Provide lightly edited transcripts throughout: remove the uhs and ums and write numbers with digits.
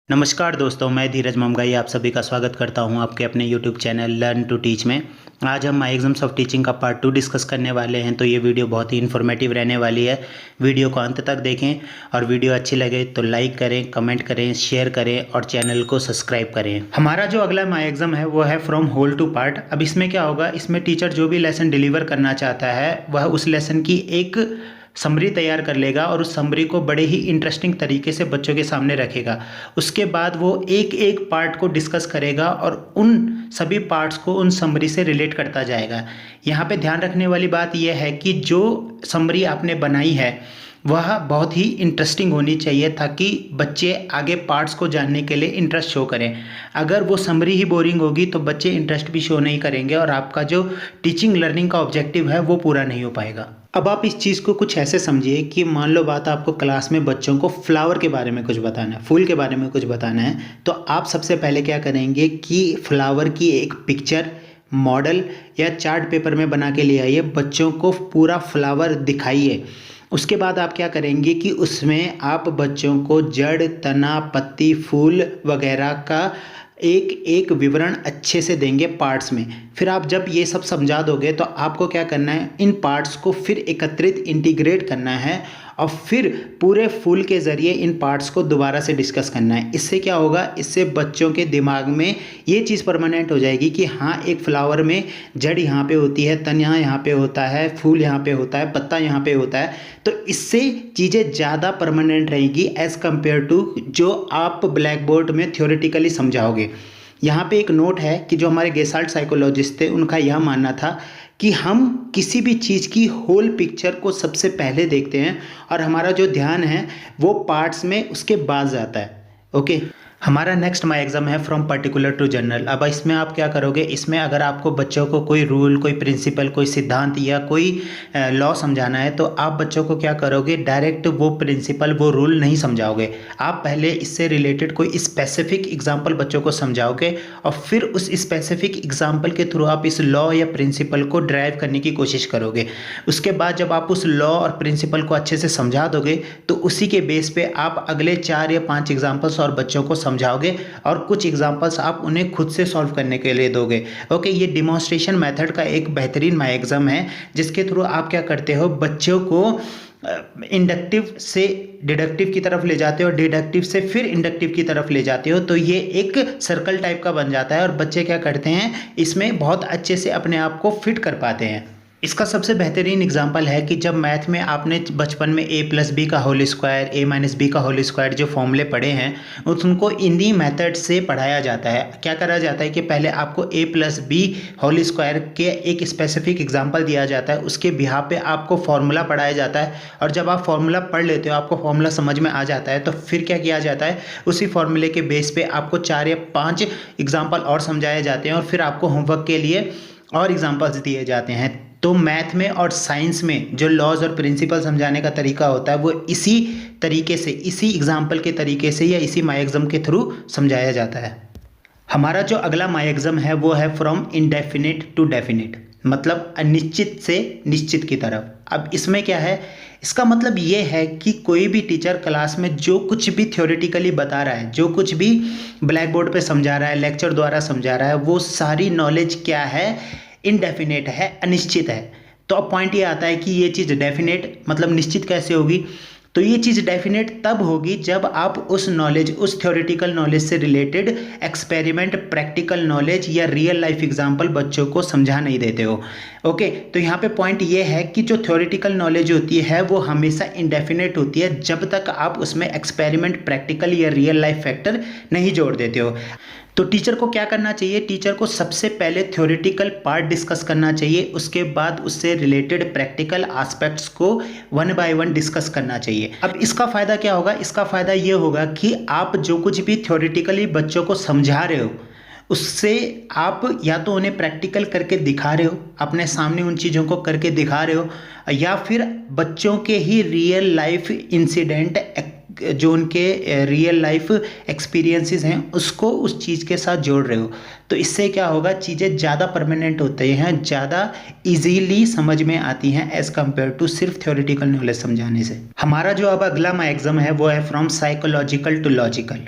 नमस्कार दोस्तों, मैं धीरज ममगाई आप सभी का स्वागत करता हूं आपके अपने YouTube channel learn to teach में। आज हम माई एग्जाम्स ऑफ टीचिंग का पार्ट 2 डिस्कस करने वाले हैं। तो ये वीडियो बहुत ही इन्फॉर्मेटिव रहने वाली है। वीडियो को अंत तक देखें और वीडियो अच्छी लगे तो लाइक करें, कमेंट करें, शेयर करें और चैनल को सब्सक्राइब करें। हमारा जो अगला माई एग्जाम है वो है फ्रॉम होल टू पार्ट। अब इसमें क्या होगा, इसमें टीचर जो भी लेसन डिलीवर करना चाहता है वह उस लेसन की एक समरी तैयार कर लेगा और उस समरी को बड़े ही इंटरेस्टिंग तरीके से बच्चों के सामने रखेगा। उसके बाद वो एक एक पार्ट को डिस्कस करेगा और उन सभी पार्ट्स को उन समरी से रिलेट करता जाएगा। यहाँ पे ध्यान रखने वाली बात यह है कि जो समरी आपने बनाई है वह बहुत ही इंटरेस्टिंग होनी चाहिए ताकि बच्चे आगे पार्ट्स को जानने के लिए इंटरेस्ट शो करें। अगर वो समरी ही बोरिंग होगी तो बच्चे इंटरेस्ट भी शो नहीं करेंगे और आपका जो टीचिंग लर्निंग का ऑब्जेक्टिव है वो पूरा नहीं हो पाएगा। अब आप इस चीज़ को कुछ ऐसे समझिए कि मान लो बात आपको क्लास में बच्चों को फ्लावर के बारे में कुछ बताना है, फूल के बारे में कुछ बताना है, तो आप सबसे पहले क्या करेंगे कि फ्लावर की एक पिक्चर मॉडल या चार्ट पेपर में बना के ले आइए, बच्चों को पूरा फ्लावर दिखाइए। उसके बाद आप क्या करेंगे कि उसमें आप बच्चों को जड़, तना, पत्ती, फूल वगैरह का एक एक विवरण अच्छे से देंगे पार्ट्स में। फिर आप जब ये सब समझा दोगे तो आपको क्या करना है, इन पार्ट्स को फिर एकत्रित इंटीग्रेट करना है और फिर पूरे फूल के ज़रिए इन पार्ट्स को दोबारा से डिस्कस करना है। इससे क्या होगा, इससे बच्चों के दिमाग में ये चीज़ परमानेंट हो जाएगी कि हाँ, एक फ्लावर में जड़ यहाँ पे होती है, तन यहाँ पे होता है, फूल यहाँ पे होता है, पत्ता यहाँ पे होता है। तो इससे चीज़ें ज़्यादा परमानेंट रहेंगी एज़ कम्पेयर टू जो आप ब्लैक बोर्ड में थ्योरेटिकली समझाओगे। यहाँ पे एक नोट है कि जो हमारे गेसाल्ट साइकोलॉजिस्ट थे उनका यह मानना था कि हम किसी भी चीज़ की होल पिक्चर को सबसे पहले देखते हैं और हमारा जो ध्यान है वो पार्ट्स में उसके बाद जाता है। ओके, हमारा नेक्स्ट माई एग्जाम है फ्रॉम पर्टिकुलर टू जनरल। अब इसमें आप क्या करोगे, इसमें अगर आपको बच्चों को कोई रूल, कोई प्रिंसिपल, कोई सिद्धांत या कोई लॉ समझाना है तो आप बच्चों को क्या करोगे, डायरेक्ट वो प्रिंसिपल, वो रूल नहीं समझाओगे। आप पहले इससे रिलेटेड कोई स्पेसिफिक एग्जाम्पल बच्चों को समझाओगे और फिर उस स्पेसिफिक एग्जाम्पल के थ्रू आप इस लॉ या प्रिंसिपल को ड्राइव करने की कोशिश करोगे। उसके बाद जब आप उस लॉ और प्रिंसिपल को अच्छे से समझा दोगे तो उसी के बेस पे आप अगले 4 या 5 एग्जाम्पल्स और बच्चों को समझाओगे और कुछ एग्जांपल्स आप उन्हें खुद से सॉल्व करने के लिए दोगे। ओके, ये डिमॉन्स्ट्रेशन मेथड का एक बेहतरीन माई एग्जाम है जिसके थ्रू आप क्या करते हो, बच्चों को इंडक्टिव से डिडक्टिव की तरफ ले जाते हो और डिडक्टिव से फिर इंडक्टिव की तरफ ले जाते हो। तो ये एक सर्कल टाइप का बन जाता है और बच्चे क्या करते हैं, इसमें बहुत अच्छे से अपने आप को फिट कर पाते हैं। इसका सबसे बेहतरीन एग्जाम्पल है कि जब मैथ में आपने बचपन में a+b का होल स्क्वायर, a-b का होल स्क्वायर जो फॉर्मूले पढ़े हैं उनको इन्हीं मेथड से पढ़ाया जाता है। क्या करा जाता है कि पहले आपको a+b होल स्क्वायर के एक स्पेसिफिक एग्जाम्पल दिया जाता है, उसके बिहार पे आपको फॉर्मूला पढ़ाया जाता है और जब आप फॉर्मूला पढ़ लेते हो, आपको फॉर्मूला समझ में आ जाता है, तो फिर क्या किया जाता है, उसी फॉर्मूले के बेस पे आपको 4 या 5 एग्जाम्पल और समझाए जाते हैं और फिर आपको होमवर्क के लिए और एग्जाम्पल्स दिए जाते हैं। तो मैथ में और साइंस में जो लॉज और प्रिंसिपल समझाने का तरीका होता है वो इसी तरीके से, इसी एग्जाम्पल के तरीके से या इसी माई एग्जाम के थ्रू समझाया जाता है। हमारा जो अगला माई एग्जाम है वो है फ्रॉम इनडेफिनिट टू डेफिनिट, मतलब अनिश्चित से निश्चित की तरफ। अब इसमें क्या है, इसका मतलब ये है कि कोई भी टीचर क्लास में जो कुछ भी थ्योरेटिकली बता रहा है, जो कुछ भी ब्लैक बोर्ड पे समझा रहा है, लेक्चर द्वारा समझा रहा है, वो सारी नॉलेज क्या है, इनडेफिनेट है, अनिश्चित है। तो अब पॉइंट ये आता है कि ये चीज़ डेफिनेट मतलब निश्चित कैसे होगी, तो ये चीज़ डेफिनेट तब होगी जब आप उस नॉलेज, उस थ्योरेटिकल नॉलेज से रिलेटेड एक्सपेरिमेंट, प्रैक्टिकल नॉलेज या रियल लाइफ एग्जांपल बच्चों को समझा नहीं देते हो। ओके, तो यहाँ पे पॉइंट ये है कि जो थ्योरेटिकल नॉलेज होती है वो हमेशा इनडेफिनेट होती है जब तक आप उसमें एक्सपेरिमेंट, प्रैक्टिकल या रियल लाइफ फैक्टर नहीं जोड़ देते हो। तो टीचर को क्या करना चाहिए, टीचर को सबसे पहले थ्योरेटिकल पार्ट डिस्कस करना चाहिए, उसके बाद उससे रिलेटेड प्रैक्टिकल एस्पेक्ट्स को 1 बाय 1 डिस्कस करना चाहिए। अब इसका फ़ायदा क्या होगा, इसका फ़ायदा ये होगा कि आप जो कुछ भी थ्योरेटिकली बच्चों को समझा रहे हो उससे आप या तो उन्हें प्रैक्टिकल करके दिखा रहे हो, अपने सामने उन चीज़ों को करके दिखा रहे हो, या फिर बच्चों के ही रियल लाइफ इंसिडेंट, जो उनके रियल लाइफ एक्सपीरियंसेस हैं उसको उस चीज़ के साथ जोड़ रहे हो। तो इससे क्या होगा, चीज़ें ज़्यादा परमानेंट होती हैं, ज़्यादा इजीली समझ में आती हैं एज़ कम्पेयर टू सिर्फ थ्योरेटिकल नॉलेज समझाने से। हमारा जो अब अगला माई एग्जाम है वो है फ्रॉम साइकोलॉजिकल टू लॉजिकल।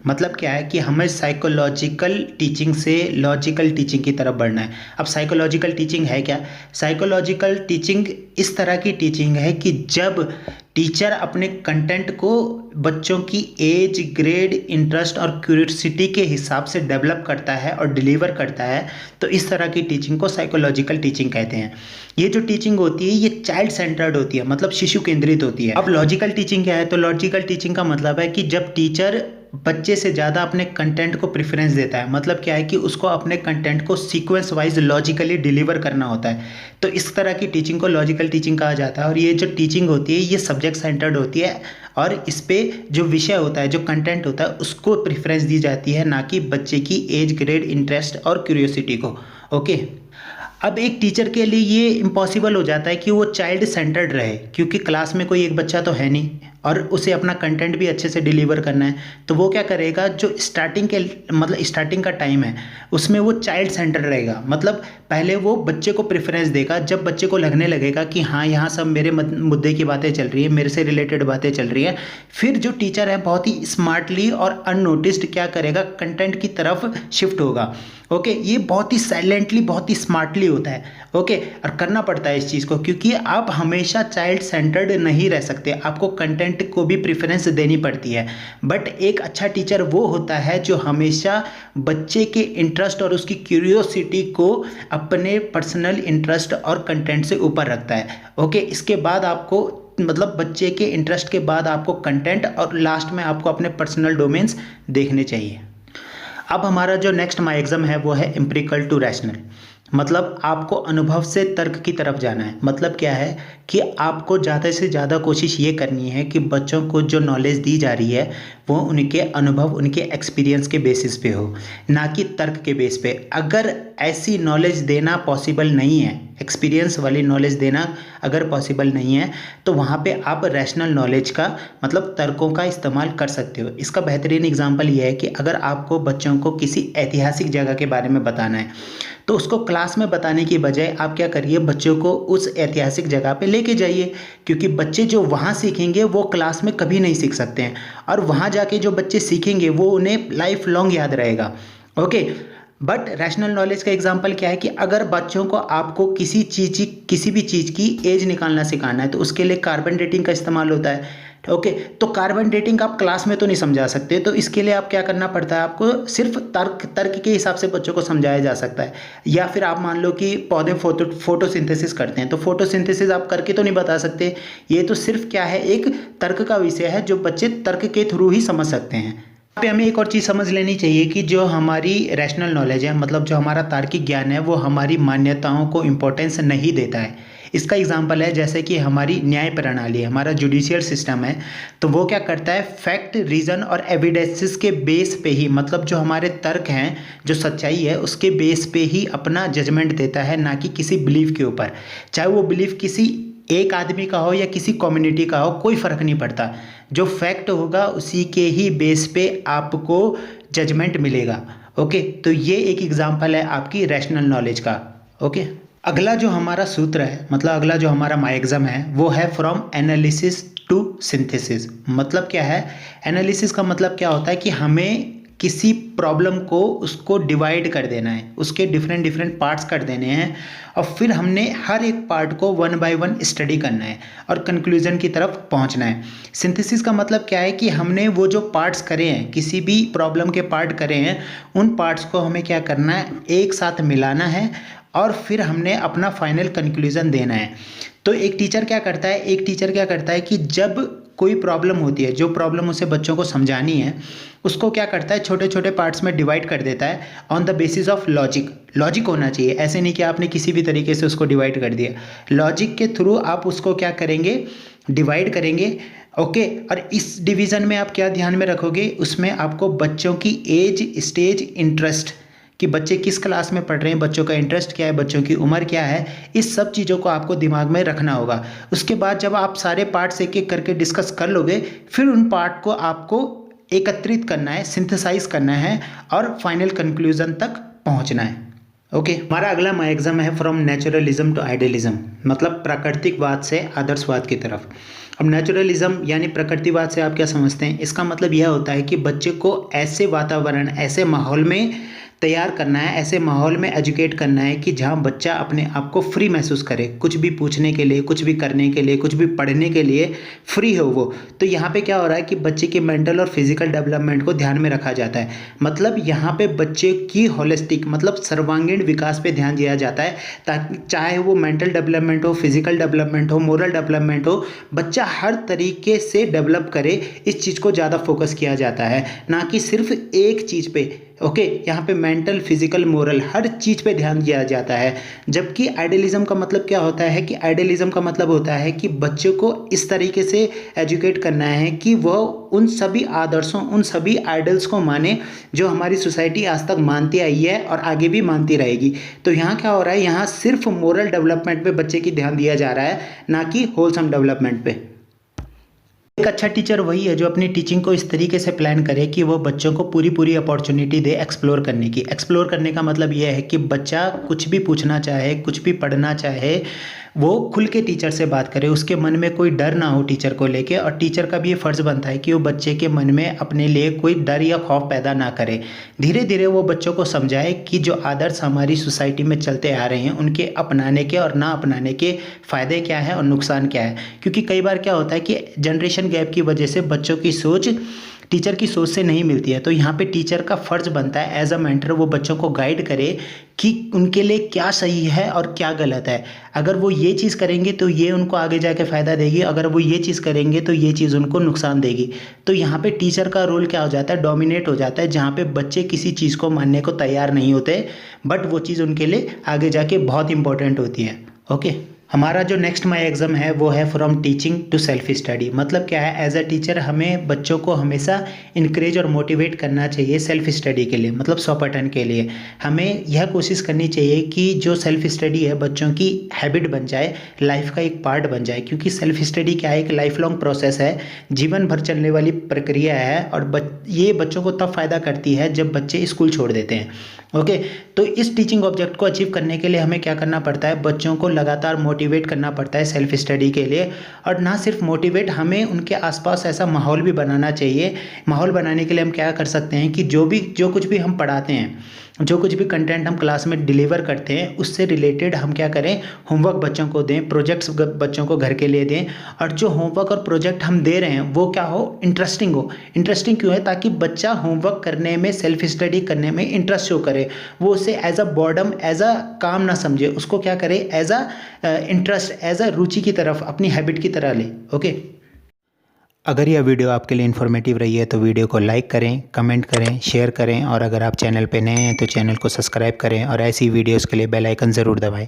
मतलब क्या है कि हमें साइकोलॉजिकल टीचिंग से लॉजिकल टीचिंग की तरफ बढ़ना है। अब साइकोलॉजिकल टीचिंग है क्या? साइकोलॉजिकल टीचिंग इस तरह की टीचिंग है कि जब टीचर अपने कंटेंट को बच्चों की एज, ग्रेड, इंटरेस्ट और क्यूरियोसिटी के हिसाब से डेवलप करता है और डिलीवर करता है, तो इस तरह की टीचिंग को साइकोलॉजिकल टीचिंग कहते हैं। ये जो टीचिंग होती है ये चाइल्ड सेंटर्ड होती है, मतलब शिशु केंद्रित होती है। अब लॉजिकल टीचिंग क्या है? तो लॉजिकल टीचिंग का मतलब है कि जब टीचर बच्चे से ज़्यादा अपने कंटेंट को प्रेफरेंस देता है, मतलब क्या है कि उसको अपने कंटेंट को सीक्वेंस वाइज लॉजिकली डिलीवर करना होता है, तो इस तरह की टीचिंग को लॉजिकल टीचिंग कहा जाता है। और ये जो टीचिंग होती है ये सब्जेक्ट सेंटर्ड होती है और इस पे जो विषय होता है, जो कंटेंट होता है उसको प्रेफरेंस दी जाती है, ना कि बच्चे की एज, ग्रेड, इंटरेस्ट और क्यूरियोसिटी को। ओके, अब एक टीचर के लिए ये इम्पॉसिबल हो जाता है कि वो चाइल्ड सेंटर्ड रहे, क्योंकि क्लास में कोई एक बच्चा तो है नहीं और उसे अपना कंटेंट भी अच्छे से डिलीवर करना है। तो वो क्या करेगा, जो स्टार्टिंग के मतलब स्टार्टिंग का टाइम है उसमें वो चाइल्ड सेंटर्ड रहेगा, मतलब पहले वो बच्चे को प्रेफरेंस देगा। जब बच्चे को लगने लगेगा कि हाँ यहाँ सब मेरे मुद्दे की बातें चल रही है, मेरे से रिलेटेड बातें चल रही है, फिर जो टीचर है बहुत ही स्मार्टली और अननोटिस्ड क्या करेगा, कंटेंट की तरफ शिफ्ट होगा। ओके, ये बहुत ही साइलेंटली, बहुत ही स्मार्टली होता है। ओके, और करना पड़ता है इस चीज़ को, क्योंकि आप हमेशा चाइल्ड सेंटर्ड नहीं रह सकते, आपको कंटेंट को भी प्रेफरेंस देनी पड़ती है। बट एक अच्छा टीचर वो होता है जो हमेशा बच्चे के इंटरेस्ट और उसकी क्यूरियोसिटी को अपने पर्सनल इंटरेस्ट और कंटेंट से ऊपर रखता है। ओके, इसके बाद आपको मतलब बच्चे के इंटरेस्ट के बाद आपको कंटेंट और लास्ट में आपको अपने पर्सनल डोमेन्स देखने चाहिए। अब हमारा जो नेक्स्ट माई एग्जाम है वो है एम्पिरिकल टू रैशनल, मतलब आपको अनुभव से तर्क की तरफ जाना है। मतलब क्या है कि आपको ज़्यादा से ज़्यादा कोशिश ये करनी है कि बच्चों को जो नॉलेज दी जा रही है वो उनके अनुभव, उनके एक्सपीरियंस के बेसिस पे हो, ना कि तर्क के बेस पे। अगर ऐसी नॉलेज देना पॉसिबल नहीं है, एक्सपीरियंस वाली नॉलेज देना अगर पॉसिबल नहीं है, तो वहाँ पे आप रैशनल नॉलेज का मतलब तर्कों का इस्तेमाल कर सकते हो। इसका बेहतरीन एग्जांपल ये है कि अगर आपको बच्चों को किसी ऐतिहासिक जगह के बारे में बताना है, तो उसको क्लास में बताने की बजाय आप क्या करिए, बच्चों को उस ऐतिहासिक जगह पे लेके जाइए, क्योंकि बच्चे जो वहाँ सीखेंगे वो क्लास में कभी नहीं सीख सकते हैं, और वहाँ जाके जो बच्चे सीखेंगे वो उन्हें लाइफ लॉन्ग याद रहेगा। ओके, बट रैशनल नॉलेज का एग्जांपल क्या है कि अगर बच्चों को आपको किसी भी चीज़ की एज निकालना सिखाना है, तो उसके लिए कार्बन डेटिंग का इस्तेमाल होता है। ओके, तो कार्बन डेटिंग आप क्लास में तो नहीं समझा सकते, तो इसके लिए आप क्या करना पड़ता है, आपको सिर्फ तर्क के हिसाब से बच्चों को समझाया जा सकता है। या फिर आप मान लो कि पौधे फोटोसिंथेसिस करते हैं, तो फोटोसिंथेसिस आप करके तो नहीं बता सकते, ये तो सिर्फ क्या है, एक तर्क का विषय है जो बच्चे तर्क के थ्रू ही समझ सकते हैं। यहाँ पे हमें एक और चीज़ समझ लेनी चाहिए कि जो हमारी रैशनल नॉलेज है, मतलब जो हमारा तार्किक ज्ञान है, वो हमारी मान्यताओं को इम्पोर्टेंस नहीं देता है। इसका एग्जाम्पल है जैसे कि हमारी न्याय प्रणाली, हमारा जुडिशियल सिस्टम है, तो वो क्या करता है, फैक्ट, रीज़न और एविडेंसेस के बेस पे ही, मतलब जो हमारे तर्क हैं, जो सच्चाई है उसके बेस पे ही अपना जजमेंट देता है, ना कि किसी बिलीफ के ऊपर। चाहे वो बिलीफ किसी एक आदमी का हो या किसी कम्युनिटी का हो, कोई फ़र्क नहीं पड़ता, जो फैक्ट होगा उसी के ही बेस पे आपको जजमेंट मिलेगा। ओके, तो ये एक एग्जांपल है आपकी रैशनल नॉलेज का। ओके, अगला जो हमारा सूत्र है, मतलब अगला जो हमारा माय एग्जाम है वो है फ्रॉम एनालिसिस टू सिंथेसिस। मतलब क्या है, एनालिसिस का मतलब क्या होता है कि हमें किसी प्रॉब्लम को उसको डिवाइड कर देना है, उसके डिफरेंट पार्ट्स कर देने हैं, और फिर हमने हर एक पार्ट को वन बाय वन स्टडी करना है और कंक्लूजन की तरफ पहुंचना है। सिंथेसिस का मतलब क्या है कि हमने वो जो पार्ट्स करे हैं, किसी भी प्रॉब्लम के पार्ट करे हैं, उन पार्ट्स को हमें क्या करना है, एक साथ मिलाना है और फिर हमने अपना फाइनल कंक्लूजन देना है। तो एक टीचर क्या करता है कि जब कोई प्रॉब्लम होती है, जो प्रॉब्लम उसे बच्चों को समझानी है, उसको क्या करता है, छोटे छोटे पार्ट्स में डिवाइड कर देता है on the basis of logic होना चाहिए। ऐसे नहीं कि आपने किसी भी तरीके से उसको डिवाइड कर दिया, लॉजिक के थ्रू आप उसको क्या करेंगे, डिवाइड करेंगे। ओके, और इस डिवीज़न में आप क्या ध्यान में रखोगे, उसमें आपको बच्चों की एज, स्टेज, इंटरेस्ट, कि बच्चे किस क्लास में पढ़ रहे हैं, बच्चों का इंटरेस्ट क्या है, बच्चों की उम्र क्या है, इस सब चीज़ों को आपको दिमाग में रखना होगा। उसके बाद जब आप सारे पार्ट्स एक एक करके डिस्कस कर लोगे, फिर उन पार्ट को आपको एकत्रित करना है, सिंथेसाइज करना है और फाइनल कंक्लूजन तक पहुंचना है। ओके, हमारा अगला माय एग्जाम है फ्रॉम नेचुरलिज्म टू आइडियलिज्म, मतलब प्राकृतिकवाद से आदर्शवाद की तरफ। अब नेचुरलिज्म यानी प्रकृतिवाद से आप क्या समझते हैं? इसका मतलब यह होता है कि बच्चे को ऐसे वातावरण, ऐसे माहौल में तैयार करना है, ऐसे माहौल में एजुकेट करना है कि जहाँ बच्चा अपने आप को फ्री महसूस करे, कुछ भी पूछने के लिए, कुछ भी करने के लिए, कुछ भी पढ़ने के लिए फ्री हो वो। तो यहाँ पे क्या हो रहा है कि बच्चे के मेंटल और फिजिकल डेवलपमेंट को ध्यान में रखा जाता है। मतलब यहाँ पे बच्चे की होलिस्टिक मतलब सर्वांगीण विकास पे ध्यान दिया जाता है, ताकि चाहे वो मेंटल डेवलपमेंट हो, फिजिकल डेवलपमेंट हो, मोरल डेवलपमेंट हो, बच्चा हर तरीके से डेवलप करे, इस चीज़ को ज़्यादा फोकस किया जाता है, ना कि सिर्फ एक चीज़ पे। ओके, यहाँ पे मेंटल, फिजिकल, मोरल हर चीज़ पे ध्यान दिया जाता है। जबकि आइडियलिज्म का मतलब क्या होता है कि आइडियलिज्म का मतलब होता है कि बच्चों को इस तरीके से एजुकेट करना है कि वह उन सभी आदर्शों, उन सभी आइडल्स को माने जो हमारी सोसाइटी आज तक मानती आई है और आगे भी मानती रहेगी। तो यहाँ क्या हो रहा है, यहाँ सिर्फ मोरल डेवलपमेंट पे बच्चे की ध्यान दिया जा रहा है, ना कि होलसम डेवलपमेंट पे। एक अच्छा टीचर वही है जो अपनी टीचिंग को इस तरीके से प्लान करे कि वो बच्चों को पूरी अपॉर्चुनिटी दे एक्सप्लोर करने की। एक्सप्लोर करने का मतलब ये है कि बच्चा कुछ भी पूछना चाहे, कुछ भी पढ़ना चाहे, वो खुल के टीचर से बात करे, उसके मन में कोई डर ना हो टीचर को लेके। और टीचर का भी ये फ़र्ज़ बनता है कि वो बच्चे के मन में अपने लिए कोई डर या खौफ पैदा ना करे। धीरे धीरे वो बच्चों को समझाए कि जो आदर्श हमारी सोसाइटी में चलते आ रहे हैं उनके अपनाने के और ना अपनाने के फ़ायदे क्या है और नुकसान क्या है। क्योंकि कई बार क्या होता है कि जनरेशन गैप की वजह से बच्चों की सोच टीचर की सोच से नहीं मिलती है। तो यहाँ पे टीचर का फ़र्ज़ बनता है एज अ मेंटर, वो बच्चों को गाइड करे कि उनके लिए क्या सही है और क्या गलत है। अगर वो ये चीज़ करेंगे तो ये उनको आगे जाके फ़ायदा देगी, अगर वो ये चीज़ करेंगे तो ये चीज़ उनको नुकसान देगी। तो यहाँ पे टीचर का रोल क्या हो जाता है, डोमिनेट हो जाता है, जहाँ पे बच्चे किसी चीज़ को मानने को तैयार नहीं होते, बट वो चीज़ उनके लिए आगे जाके बहुत इंपॉर्टेंट होती है। ओके, हमारा जो नेक्स्ट माई एग्ज़ाम है वो है from teaching to self study. मतलब क्या है, एज अ टीचर हमें बच्चों को हमेशा इनक्रेज और मोटिवेट करना चाहिए सेल्फ स्टडी के लिए, मतलब 100% के लिए। हमें यह कोशिश करनी चाहिए कि जो सेल्फ स्टडी है बच्चों की हैबिट बन जाए, लाइफ का एक पार्ट बन जाए। क्योंकि सेल्फ स्टडी क्या है, एक लाइफ लॉन्ग प्रोसेस है, जीवन भर चलने वाली प्रक्रिया है। और ये बच्चों को तब फ़ायदा करती है जब बच्चे स्कूल छोड़ देते हैं। ओके, तो इस टीचिंग ऑब्जेक्ट को अचीव करने के लिए हमें क्या करना पड़ता है, बच्चों को लगातार मोटिवेट करना पड़ता है सेल्फ स्टडी के लिए। और ना सिर्फ मोटिवेट, हमें उनके आसपास ऐसा माहौल भी बनाना चाहिए। माहौल बनाने के लिए हम क्या कर सकते हैं कि जो कुछ भी हम पढ़ाते हैं, जो कुछ भी कंटेंट हम क्लास में डिलीवर करते हैं, उससे रिलेटेड हम क्या करें, होमवर्क बच्चों को दें, प्रोजेक्ट्स बच्चों को घर के लिए दें। और जो होमवर्क और प्रोजेक्ट हम दे रहे हैं वो क्या हो, इंटरेस्टिंग हो। इंटरेस्टिंग क्यों है, ताकि बच्चा होमवर्क करने में, सेल्फ स्टडी करने में इंटरेस्ट शो करे। वो उसे as a boredom, as a काम ना समझे, उसको क्या करे, as a interest, as a रुचि की तरफ, अपनी हैबिट की तरह ले। ओके, अगर यह वीडियो आपके लिए इन्फॉर्मेटिव रही है तो वीडियो को लाइक करें, कमेंट करें, शेयर करें। और अगर आप चैनल पे नए हैं तो चैनल को सब्सक्राइब करें और ऐसी वीडियोस के लिए बेल आइकन ज़रूर दबाएं।